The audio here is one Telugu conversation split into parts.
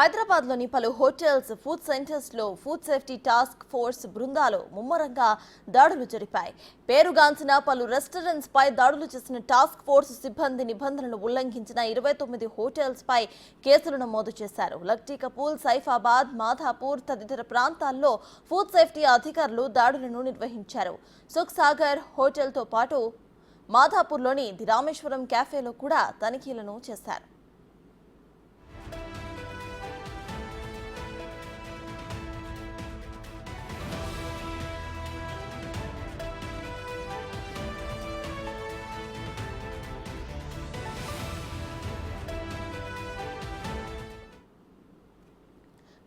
హైదరాబాద్లోని పలు హోటల్స్, ఫుడ్ సెంటర్స్లో ఫుడ్ సేఫ్టీ టాస్క్ ఫోర్స్ బృందాలు ముమ్మరంగా దాడులు జరిపాయి. పేరుగాంచిన పలు రెస్టారెంట్స్పై దాడులు చేసిన టాస్క్ ఫోర్స్ సిబ్బంది నిబంధనలు ఉల్లంఘించిన 29 హోటల్స్పై కేసులు నమోదు చేశారు. లక్టీ కపూల్, సైఫాబాద్, మాధాపూర్ తదితర ప్రాంతాల్లో ఫుడ్ సేఫ్టీ అధికారులు దాడులను నిర్వహించారు. సుఖ్ సాగర్ హోటల్తో పాటు మాధాపూర్లోని ది రామేశ్వరం క్యాఫేలో కూడా తనిఖీలను చేశారు.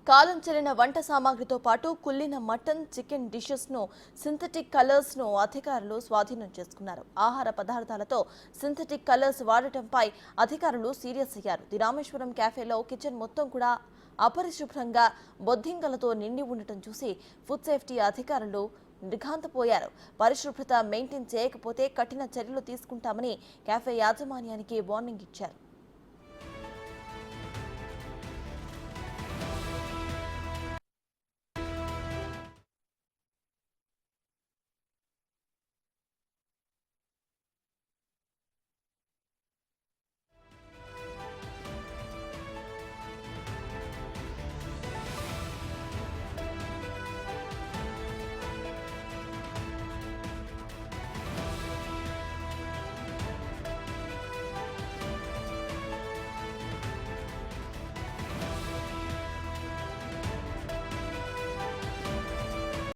కాలం చెల్లిన వంట సామాగ్రితో పాటు కుళ్ళిన మటన్, చికెన్ డిషెస్ ను, సింథటిక్ కలర్స్ ను అధికారులు స్వాధీనం చేసుకున్నారు. ఆహార పదార్థాలతో సింథటిక్ కలర్స్ వాడటంపై అధికారులు సీరియస్ అయ్యారు. ది రామేశ్వరం క్యాఫేలో కిచెన్ మొత్తం కూడా అపరిశుభ్రంగా బొద్దింకలతో నిండి ఉండటం చూసి ఫుడ్ సేఫ్టీ అధికారులు నిర్ఘాంతపోయారు. పరిశుభ్రత మెయింటైన్ చేయకపోతే కఠిన చర్యలు తీసుకుంటామని క్యాఫే యాజమాన్యానికి వార్నింగ్ ఇచ్చారు.